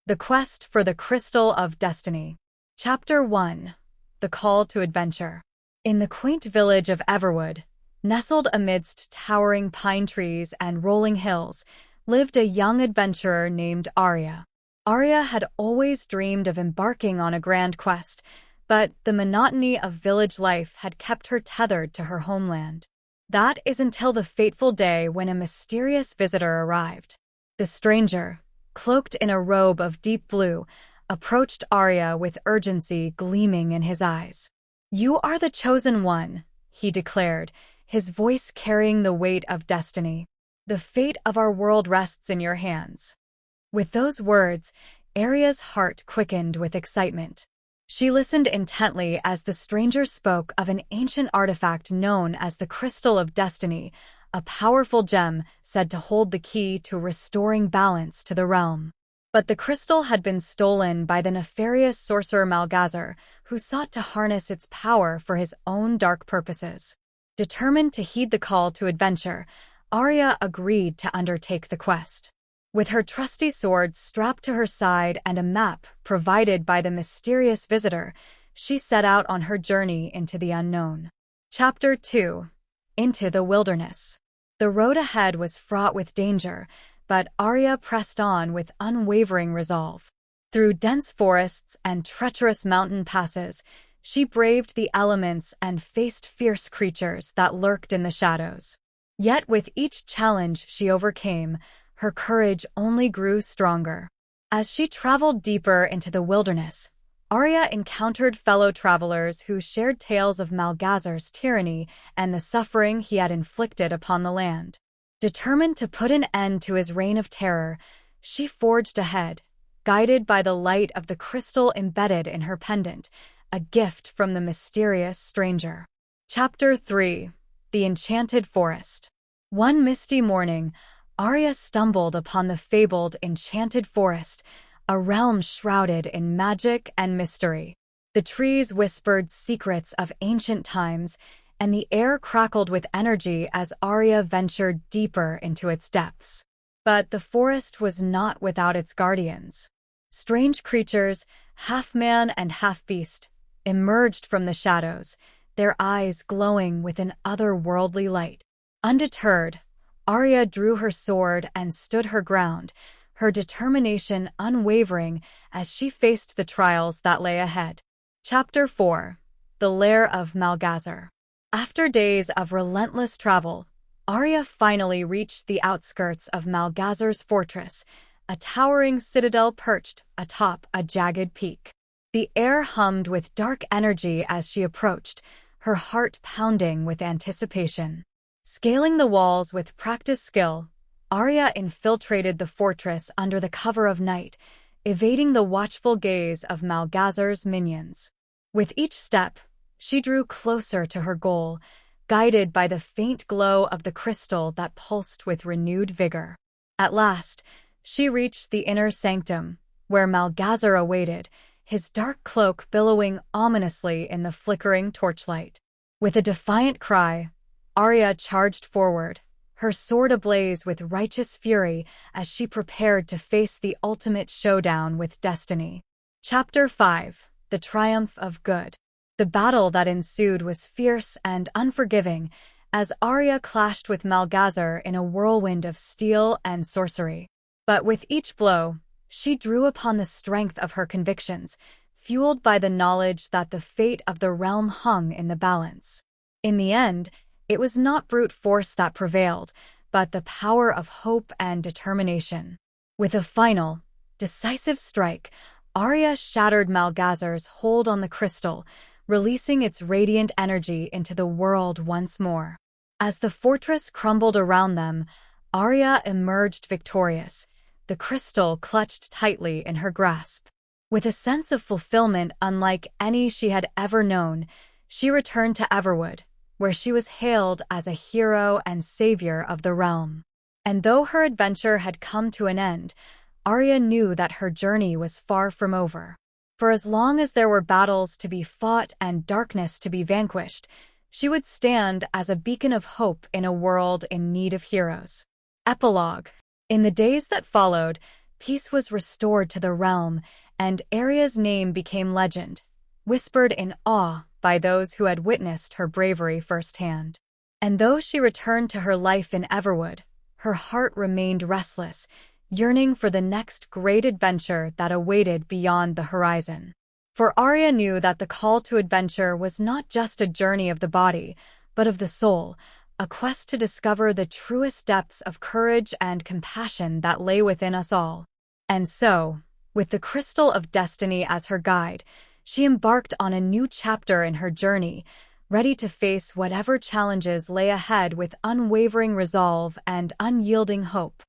The Quest for the Crystal of Destiny. Chapter 1. The Call to Adventure. In the quaint village of Everwood, nestled amidst towering pine trees and rolling hills, lived a young adventurer named Arya. Arya had always dreamed of embarking on a grand quest, but the monotony of village life had kept her tethered to her homeland. That is until the fateful day when a mysterious visitor arrived. The stranger, cloaked in a robe of deep blue, approached Arya with urgency gleaming in his eyes. "You are the chosen one," he declared, his voice carrying the weight of destiny. "The fate of our world rests in your hands." With those words, Arya's heart quickened with excitement. She listened intently as the stranger spoke of an ancient artifact known as the Crystal of Destiny, a powerful gem said to hold the key to restoring balance to the realm. But the crystal had been stolen by the nefarious sorcerer Malgazar, who sought to harness its power for his own dark purposes. Determined to heed the call to adventure, Arya agreed to undertake the quest. With her trusty sword strapped to her side and a map provided by the mysterious visitor, she set out on her journey into the unknown. Chapter 2. Into the Wilderness. The road ahead was fraught with danger, but Arya pressed on with unwavering resolve. Through dense forests and treacherous mountain passes, she braved the elements and faced fierce creatures that lurked in the shadows. Yet with each challenge she overcame, her courage only grew stronger. As she traveled deeper into the wilderness, Arya encountered fellow travelers who shared tales of Malgazar's tyranny and the suffering he had inflicted upon the land. Determined to put an end to his reign of terror, she forged ahead, guided by the light of the crystal embedded in her pendant, a gift from the mysterious stranger. Chapter 3. The Enchanted Forest. One misty morning, Arya stumbled upon the fabled Enchanted Forest, a realm shrouded in magic and mystery. The trees whispered secrets of ancient times, and the air crackled with energy as Arya ventured deeper into its depths. But the forest was not without its guardians. Strange creatures, half man and half beast, emerged from the shadows, their eyes glowing with an otherworldly light. Undeterred, Arya drew her sword and stood her ground, her determination unwavering as she faced the trials that lay ahead. Chapter 4. The Lair of Malgazar. After days of relentless travel, Arya finally reached the outskirts of Malgazar's fortress, a towering citadel perched atop a jagged peak. The air hummed with dark energy as she approached, her heart pounding with anticipation. Scaling the walls with practiced skill, Arya infiltrated the fortress under the cover of night, evading the watchful gaze of Malgazar's minions. With each step, she drew closer to her goal, guided by the faint glow of the crystal that pulsed with renewed vigor. At last, she reached the inner sanctum, where Malgazar awaited, his dark cloak billowing ominously in the flickering torchlight. With a defiant cry, Arya charged forward, her sword ablaze with righteous fury as she prepared to face the ultimate showdown with destiny. Chapter 5. The Triumph of Good. The battle that ensued was fierce and unforgiving as Arya clashed with Malgazar in a whirlwind of steel and sorcery. But with each blow, she drew upon the strength of her convictions, fueled by the knowledge that the fate of the realm hung in the balance. In the end, it was not brute force that prevailed, but the power of hope and determination. With a final, decisive strike, Arya shattered Malgazar's hold on the crystal, releasing its radiant energy into the world once more. As the fortress crumbled around them, Arya emerged victorious, the crystal clutched tightly in her grasp. With a sense of fulfillment unlike any she had ever known, she returned to Everwood, where she was hailed as a hero and savior of the realm. And though her adventure had come to an end, Arya knew that her journey was far from over. For as long as there were battles to be fought and darkness to be vanquished, she would stand as a beacon of hope in a world in need of heroes. Epilogue. In the days that followed, peace was restored to the realm, and Arya's name became legend, whispered in awe by those who had witnessed her bravery firsthand. And though she returned to her life in Everwood, her heart remained restless, yearning for the next great adventure that awaited beyond the horizon. For Arya knew that the call to adventure was not just a journey of the body, but of the soul, a quest to discover the truest depths of courage and compassion that lay within us all. And so, with the Crystal of Destiny as her guide, she embarked on a new chapter in her journey, ready to face whatever challenges lay ahead with unwavering resolve and unyielding hope.